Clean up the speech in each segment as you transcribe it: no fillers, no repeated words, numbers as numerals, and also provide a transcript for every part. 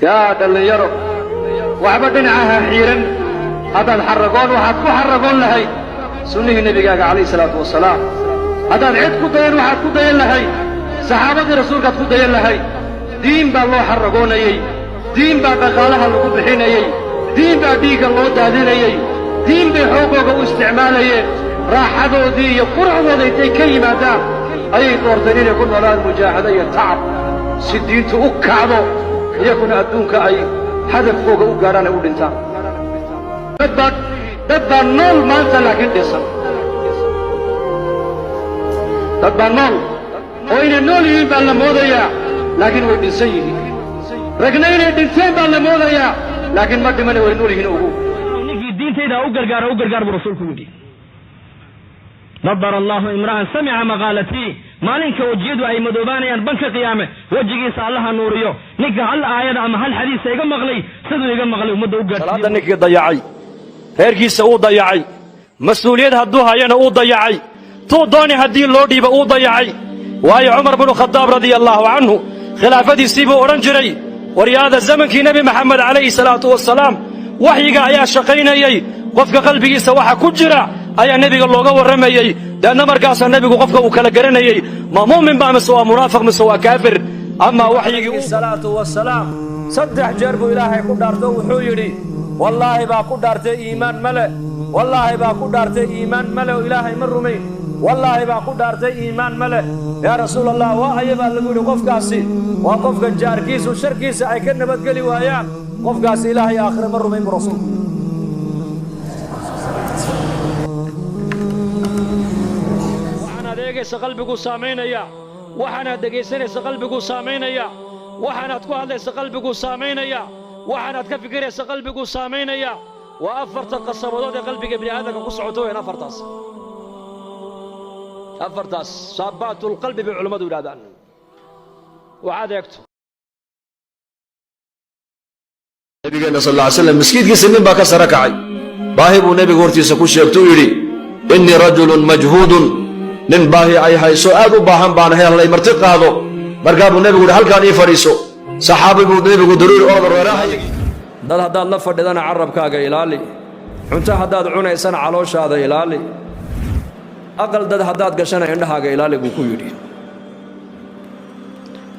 يا دليرو وعبدناها حيرا هذا الحرقون وحكو حرقون لهي سنه النبي عليه الصلاة والسلام هذا العيد كدين وحكو دين لهي صحابة رسولك كدو دين لهي دين با الله حرقون يي دين با دقالها لقو بحين يي دين با ديك الله دادين يي دين با حقوق واستعمال يي راحدو دي قرعو ديتي كلمة دا أي طورتنين يكون ولا المجاهدة يتعب سدين تؤكعدو يكون أدونك أي هدف فوق أقاران أقول إنسان دبا نول ما أنت لكن ديسان دبا نول وإن النول يبقى لموضيا لكن هو الدنسيه رقنين الدنسين بقى لموضيا لكن ما دمنا هو النول هنا أقول نكي الدين تيدا أقرقار برسولكم دي نظر الله امرأة سمع مقالتي مالك وجيد أي مدوباني بنك قيامه وجهي سألها نوريو نك هل آيات أم هل حديث يقم مغلي سدو يقم مغلي ومدو قرتي صلاة نك ضيعي هيركيس او ضيعي مسؤوليات هدوها ينا او ضيعي تو دوني هدي لودي او ضيعي واي عمر بن الخطاب رضي الله عنه خلافتي سيبو اورنجري ورياض الزمن كي نبي محمد عليه الصلاة والسلام وحيقا يا شقينيي قفك قلبي سواحا كجرا ayaa nabiga looga waramayay daana markaas nabigu qofka uu kala garanayay ma muumin ba mise waa munaafiq mise waa kaafir ama waxyigi salaatu wasalaam saddex jeer buu ilaahay ku dhaarto wuxuu yiri wallahi ba ku dhaartay iimaan male wallahi ba ku dhaartay iimaan male ilaahay ma rumayn wallahi ba ku dhaartay iimaan male ya rasuulallah waa ayaba lagu yiri qofkaasi waa qofka jaarkiisu sharkiisa ay ka nabad gali waayaan qofkaasi ilaahay aakhir ma rumayn rasuulku قلبك سامينيا وحنا دغيسنيس قلبك سامينيا وحنا ku hadlaysa qalbigu saameynaya waxana ka fikiraysa qalbigu saameynaya wa afarta qasabadood qalbiga bini aadamka ku socoto in afartaas sabatul qalbi bi culimadu yiraahdaan waxaad eegto nabiga sallallahu alayhi wasallam miskiidkiisa nin baa ka sarakacay baahibu nabiga hortiisa ku sheegto yiri inni rajulun majhudun nin baahi ay hayso aad u baahan baan helay marti qaado markaa buu nabigu halkaan ii fariiso saxaabigu nabigu daruuri oo reerahay dad hadaad la fadhidana carabkaaga ilaali cunto hadaad cunaysana calooshaada ilaali aqal dad hadaad gashana indhahaaga ilaali buu ku yiri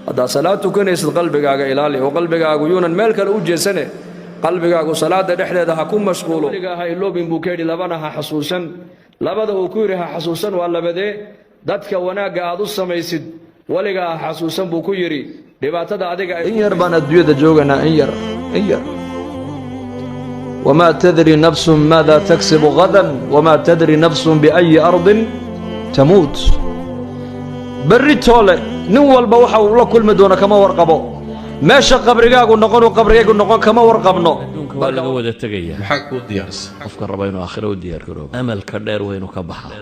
hadaa salaatu kanaysid qalbigaaga ilaali oo qalbigaagu yuunan meel kale u jeesane qalbigaagu salaada dhexdeeda ha ku mashquulo qalbigaaga iloobin buu keedi labana ha xasuusan labada uu ku yiri ha xasuusan waa labadee dadka wanaaga aad u samaysid waliga ha xasuusan buu ku yiri dhibaatada adiga in yar baan adduunyada joogana in yar wama tadri nafsun madha taksibu ghadan wama tadri nafsun bi ayi ardin tamut barri tole nin walba waxa uu la kulmi doona kama warqabo meesha qabrigaagu noqon kama warqabno waa laga wada tagaya maxaa ku diyaarsan qofka raba inuu aakhiro u diyaar garoobo amalka dheer weynu ka baxaa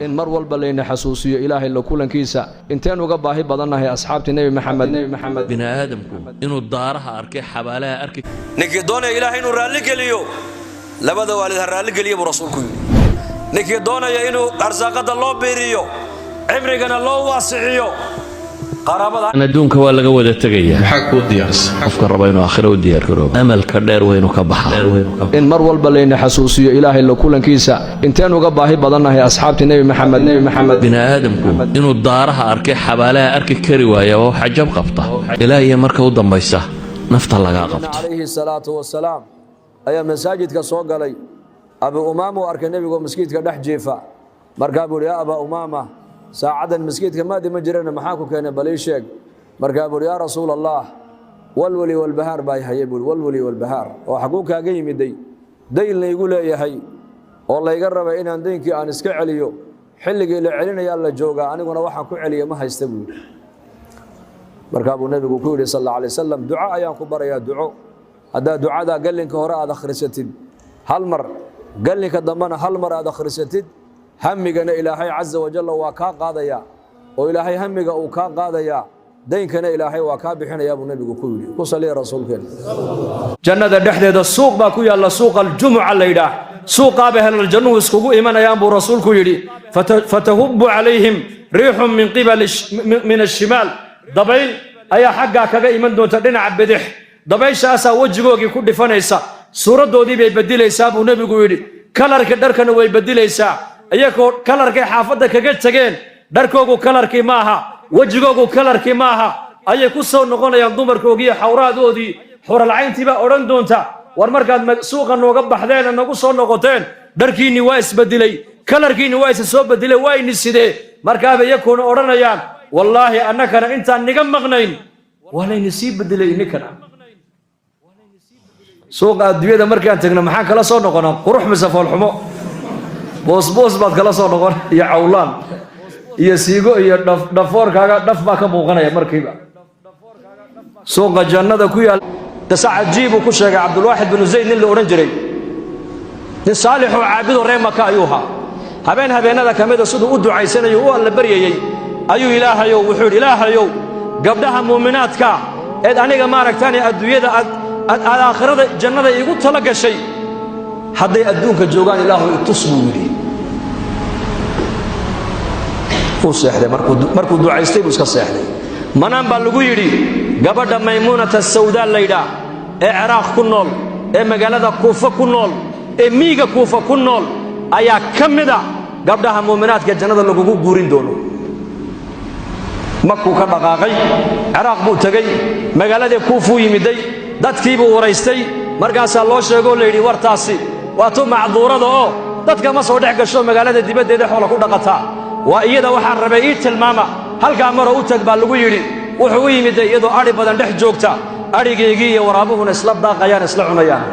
in mar walba leena xasuusiyo ilaahay la kulankiisa inteen uga baahi badanahay asxaabti nabi maxamed bini aadamku inuu daaraha arkay xabaalaha arkay ninkii doonaya ilaahay inuu raalli geliyo labada waalid ha raalli geliyo rasuulku ninkii doonaya inuu arsaaqada loo beeriyo cimrigana loo waasiciyo adduunka waa laga wada tagaya maxaa ku diyaarsan qofka raba inuu aakhiro u diyaar garoobo amalka dheer weynu ka baxaa in mar walba leena xasuusiyo ilaahay la kulankiisa inteen uga baahi badanahay asxaabti nabi maxamed bini aadamku inuu daaraha arkay xabaalaha arki kari waaya oo xajab qabta ilaahay marka u dambaysa nafta laga qabto alayhi salaatu wasalaam ayaa masaajidka soo galay abu umaama oo arkay nabiga masjidka dhex jeefa markaa buu yaa aba umaama saacadan masjidka ma dima jirana maxaa ku keenay bal ii sheeg markaa buu yaa rasuulallah walwali walbahaar baa yahay buu walwali walbahaar oo xaquu kaaga yimiday dayn la igu leeyahay oo la iga rabay inaan daynkii aan iska celiyo xilligii la celinaya la jooga aniguna waxa ku celiyo ma haysta buu markaa buu nabigu ku yiri sallallahu alayhi wasallam duca ayaan ku barayaa duco hada ducada galinka hore aad akhrisatid hal mar galinka dambana hal mar aad akhrisatid همigana ilaahay azza wa jalla waa ka qaadaya oo ilaahay hamiga uu ka qaadaya daynkana ilaahay waa ka bixinaya buu nabigu ku yiri ku saliya rasuulkeena jannada dhexdeeda suuq baa ku yaala suuq al-jum'a layda suuqa bahal al-jannu iskugu imanayaan buu rasuulku yiri fatahubbu alayhim rihum min qibal min ash-shimal dabayl ayaa xagga kaga iman doonta dhinaca bidix dabayshaasaa wejigoogii ku dhifanaysa suuraddoodii bay beddilaysaa buu nebigu yidhi kalarka dharkana way beddilaysaa iyagoo kalarkay xaafadda kaga tegeen dharkoogu kalarkii maaha wejigoogu kalarkii maaha ayay ku soo noqonayaan dumarkoogiiyo xawraadoodii xuralcayntii baa odhan doonta war markaad suuqa nooga baxdeen nagu soo noqoteen dharkiinni waa isbedelay kalarkiinni waa isa soo bedelay waa ini sidee markaaba iyakuuna odhanayaan wallaahi annakana intaan niga maqnayn waa layni sii bedelay ininkana suuqa adduunyada markaan tagno maxaan kala soo noqonaa qurux mise foolxumo boosboos baad kala soo noqon iyo cawlaan iyo siigo iyo dhafoorkaaga dhaf baa ka muuqanaya markiiba suuqa jannada ku yaal dasa cajiibuu ku sheegay cabdulwaaxid binu zayd nin la odhan jiray nin saalixoo caabidoo reer maka ayuu ahaa habeen habeennada ka mida siduu u ducaysanayo u alla baryayey ayuu ilaahayow wuxuu yidhi ilaahayow gabdhaha muuminaadka eed aniga maaragtaane adduunyada aad aakhirada jannada iigu tala gashay hadday adduunka joogaan ilaahu itus buu yidhi uu seexday markuu ducaystay buu iska seexday manaan baa lagu yidhi gabadha maymuunata sawdaa laydhaa ee ciraaq ku nool ee magaalada kuufa ku nool ee miiga kuufa ku nool ayaa ka mida gabdhaha muuminaadka jannada lagugu guurin doono makuu ka dhaqaaqay ciraaq buu tegey magaaladii kuufuu yimiday dadkiibuu waraystay markaasaa loo sheegoo layidhi wartaasi waa tu macduurada oo dadka ma soo dhex gasho magaalada dibaddeeda xoola ku dhaqataa waa iyada waxaan rabay ii tilmaama halkaa maroo u tag baa lagu yidhi wuxuu u yimiday iyadoo adhi badan dhex joogta adhigaygii iyo waraabuhuna isla daaqayaan isla cunayaan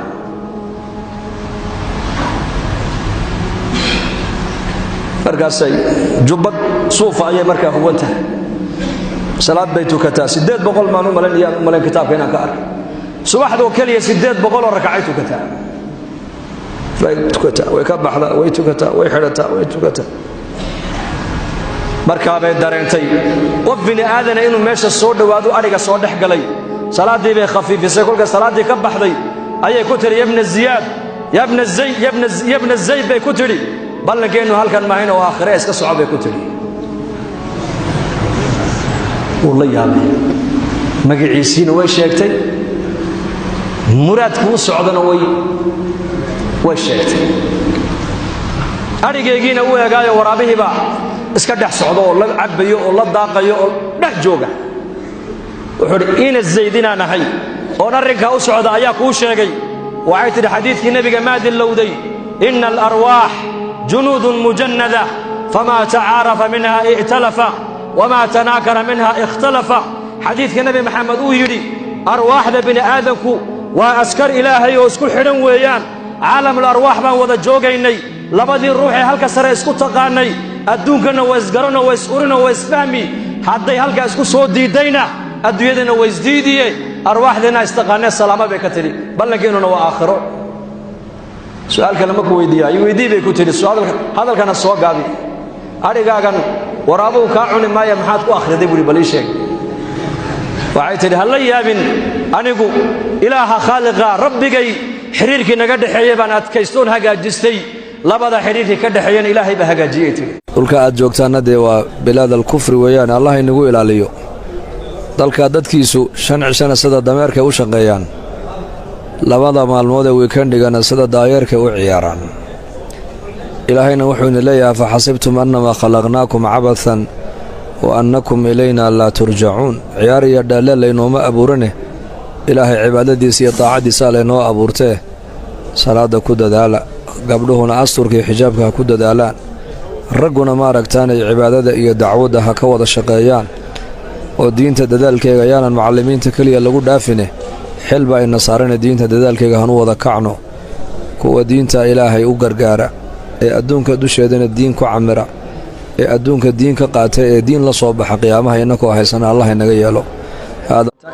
markaasay jubbad suufa ayay markaa huwan tahay salaad bay tukataa 800 maan u malayn kitaabka inaan ka arkay subaxdoo keliya 800 oo rakacay tukataa way ka baxdaa way tukataa way xidhataa way tukataa markaabay dareentay qof bini aadana inuu meesha soo dhowaado adhiga soo dhex galay salaaddii bay khafiifisay kolka salaaddii ka baxday ayay ku tidhi yabna zayd bay ku tidhi ballankeennu halkan maahayn oo aakhire iska soco bay ku tidhi wuu la yaabay magaciisiina way sheegtay muraadku u socdana way sheegtay adhigaygiina u eegaayo waraabihiibaa iska dhex socdo oo la cabbayo oo la daaqayo oo dhex jooga wuxuu idhi ina zaydinaa nahay oon arrinkaa u socda ayaa kuu sheegay waxay tidhi xadiidkii nebiga maadillowday ina alarwaax junuudun mujannada famaa tacaarafa minha i'talafa wamaa tanaakara minha ikhtalafa xadiidka nebi maxamed uu yidhi arwaaxda bini aadanku waa askar ilaahay oo isku xidhan weeyaan caalamul arwaax baan wada joogaynay labadii ruuxee halka sare isku taqaanay adduunkana waa isgarano waa is-urino waa isfahmi hadday halkaa isku soo diidayna adduunyadana waa isdiidiye arwaaxdeena istaqaanee salaama bay ka tidhi ballankeenuna waa aakhiro su'aal kale ma ku weydiiyaa weydii bay ku tidhi hadalkana soo gaabi adhigaagan waraabuhu kaa cuni maaya maxaad ku akhriday buuhi bal ii sheeg waxay tidhi ha la yaabin anigu ilaaha khaaliqa rabbigay xiriirkii naga dhexeeyey baan adkaystoon hagaajistay labada xiriirkii ka dhexeeyana ilaahay baa hagaajiyey tidhi dhulka aad joogtaanna dee waa bilaad alkufri weeyaan allah inagu ilaaliyo dalka dadkiisu 5 cishana sida dameerkay u shaqeeyaan labada maalmood ee wiikendigana sida daayeerkay u ciyaaraan ilaahayna wuxuu ina leeyahay faxasibtum annamaa khalaqnaakum cabathan wa annakum ilayna laa turjacuun ciyaar iyo dhaalle laynooma abuurane ilaahay cibaadadiisa iyo daacaddiisaa laynoo abuurtee salaadda ku dadaala gabdhuhuna asturkaiyo xijaabka ha ku dadaalaan ragguna maaragtaanay cibaadada iyo dacwadda ha ka wada shaqeeyaan oo diinta dadaalkeega ayaanan macallimiinta keliya lagu dhaafine xilba ayna saarane diinta dadaalkeega hanu wada kacno kuwa diinta ilaahay u gargaara ee adduunka dusheedana diin ku camira ee adduunka diin ka qaata ee diin la soo baxa qiyaamaha innakoo haysana allah inaga yeelo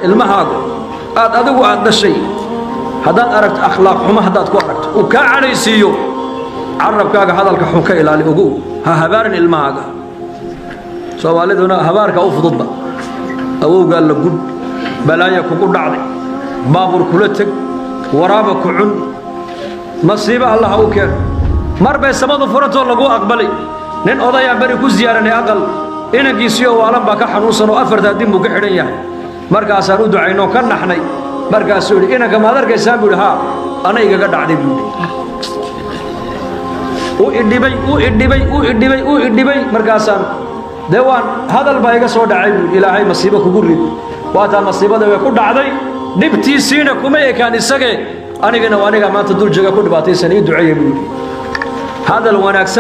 ilmahaagu adigu aad dhashay haddaad aragto akhlaaq xumo haddaad ku aragto uu kaa cadhaysiiyo carabkaaga hadalka xun ka ilaali ogow ha habaarin ilmahaaga soomaaliduna habaarka u fududba awowgaa la gud balaaya kugu dhacday baabur kula teg waraaba ku cun masiibo allah ha u keen mar bay samadu furantoo lagu aqbalay nin odayaan beri ku siyaaranay aqal inankiisiyo waalan baa ka xanuunsan oo 4 din buu ka xidhan yahay markaasaan u ducaynoo ka naxnay markaasuu yidhi inanka maad arkaysaan buu yidhi haa ana igaga dhacday buu yidhi uu idhibay markaasaan dee waan hadal baa iga soo dhacay buu ilaahay masiibo kugu rid waataa masiibada way ku dhacday dhibtiisiina kuma ekaan isagee anigana aniga maanta dul jooga ku dhibaataysan ii duceeyey buu yidhi hadal wanaagsan